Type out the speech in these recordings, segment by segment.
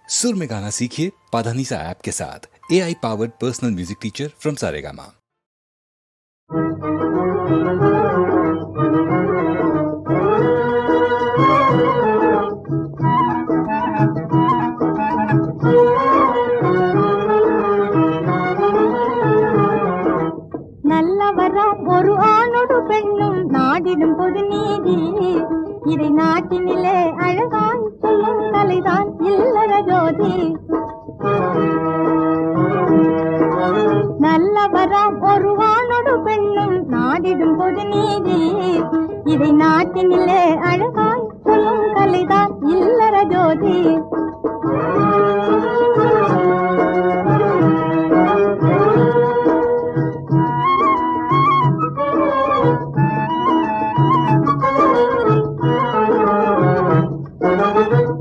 सुर में गाना सीखिए पाधानीसा ऐप के साथ। AI powered personal music teacher from Saregama. நல்லவராம் ஒரு ஆணோடு பெண்ணும் நாடிடும் பொது நீதி, இதை நாட்டினிலே அழகாய் சொல்லும் கலைதான் இல்லற ஜோதி. நல்லவராம் ஒரு ஆணோடு பெண்ணும் நாடிடும் பொது நீதி, இதை நாட்டினிலே அழகாய் சொல்லும் கலைதான் இல்லற ஜோதி.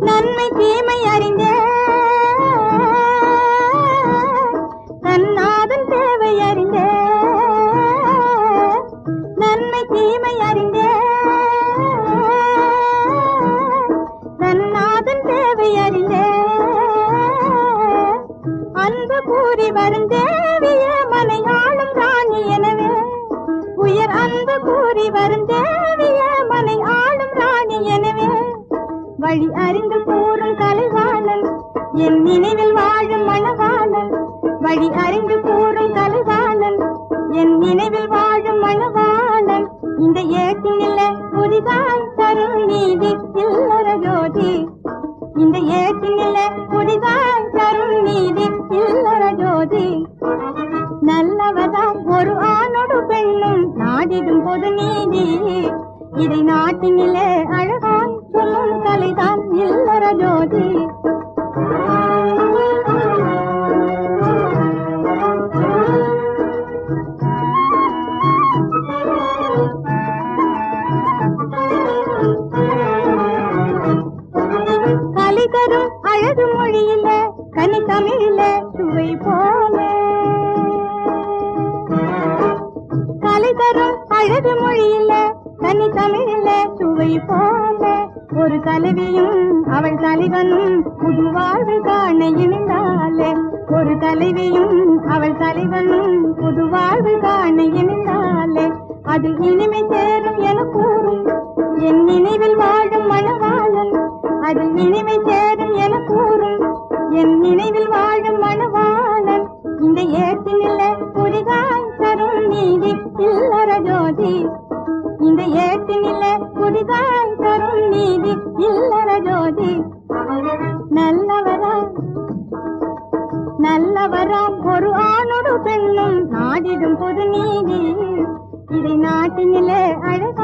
நன்மை தீமை அறிந்தே தன்னாதன் தேவை அறிந்தே, நன்மை தீமை அறிந்தே தன்னாதன் தேவை அறிந்தே, அன்பு கூறி வரும் தேவிய மனையாளும் ராணி எனவே, உயர் அன்பு கூறி வரும் தேவிய மனை ஆளும் ராணி எனவே, வழி அறிந்து கூறும் கலைவாணன் என் நினைவில் வாழும் மணவாளன், வழி அறிந்து கூறும் கலைவாணன் என் நினைவில் வாழும் மணவாளன், இந்த ஏட்டினில்ல புதிதாய் தரும் நீதி இல்லற ஜோதி, இந்த ஏட்டினில்ல புதிதாய் தரும் நீதி இல்லற ஜோதி. நல்லவதாம் ஒரு ஆணோடு பெண்ணும் நாடிடும் பொது நீதி, இதை நாட்டினிலே அழகாய் சொல்லும் கலைதான் இல்லற ஜோதி. கலை தரும் அழகு மொழியில கனி தமிழில சுவை போல, கலை தரும் அழகு மொழியில கனி தமிழில சுவை போல, ஒரு தலைவியும் அவள் தலைவனும் புது வாழ்வு காண இணைந்தாலே, ஒரு தலைவியும் அவள் தலைவனும் புது வாழ்வு காண இணைந்தாலே, அது இனிமை சேரும் என கூறும் என் நினைவில் வாழும் மணவாளன், அது இனிமை சேரும் என கூறும் என் நினைவில் வாழும் மணவாளன், இந்த ஏட்டினில்ல புதிதாய் தரும் நீதி இல்லற ஜோதி, இந்த ஏட்டினில்ல புதிதாய் தரும் நீதி இல்லற ஜோதி. நல்லவராம் ஒரு ஆணோடு பெண்ணும் நாடிடும் பொது நீதி, இதை நாட்டினிலே அழகு